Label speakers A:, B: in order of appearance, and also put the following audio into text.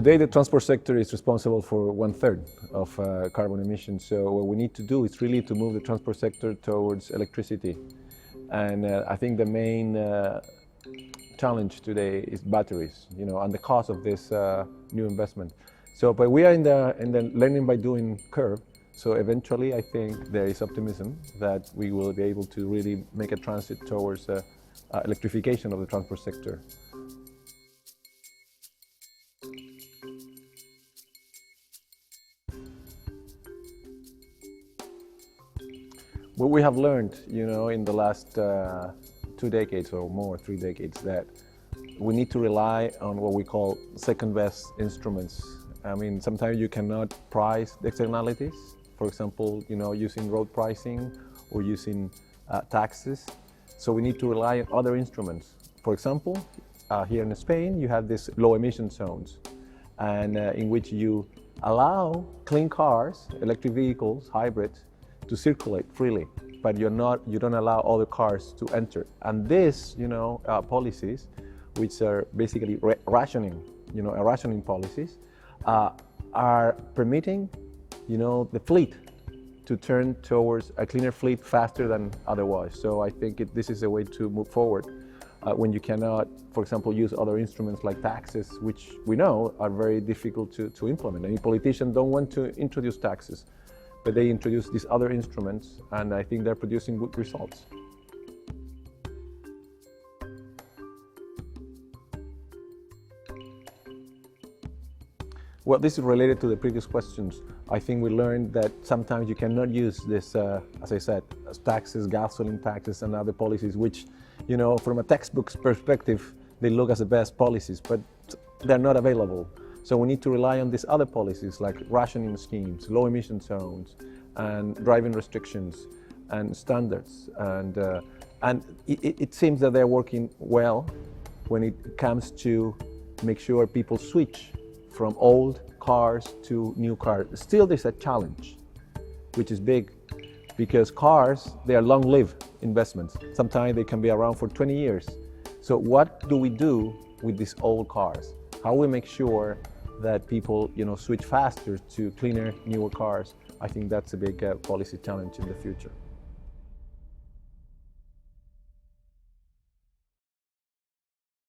A: Today, the transport sector is responsible for 1/3 of carbon emissions. So what we need to do is really to move the transport sector towards electricity. And I think the main challenge today is batteries, and the cost of this new investment. So, but we are in the learning by doing curve. So eventually, I think there is optimism that we will be able to really make a transit towards electrification of the transport sector. What we have learned, in the last 2 decades or more, 3 decades, that we need to rely on what we call second best instruments. I mean, sometimes you cannot price the externalities. For example, using road pricing or using taxes. So we need to rely on other instruments. For example, here in Spain, you have these low emission zones, and in which you allow clean cars, electric vehicles, hybrids, to circulate freely, but you don't allow other cars to enter. And these, policies, which are basically rationing policies, are permitting, the fleet to turn towards a cleaner fleet faster than otherwise. So I think this is a way to move forward when you cannot, for example, use other instruments like taxes, which we know are very difficult to implement. Any politicians don't want to introduce taxes, but they introduce these other instruments, and I think they're producing good results. Well, this is related to the previous questions. I think we learned that sometimes you cannot use this, as I said, taxes, gasoline taxes, and other policies, which, from a textbook's perspective, they look as the best policies, but they're not available. So we need to rely on these other policies like rationing schemes, low emission zones, and driving restrictions and standards. And it seems that they're working well when it comes to make sure people switch from old cars to new cars. Still, there's a challenge, which is big, because cars, they are long-lived investments. Sometimes they can be around for 20 years. So what do we do with these old cars? How we make sure that people, switch faster to cleaner, newer cars? I think that's a big policy challenge in the future.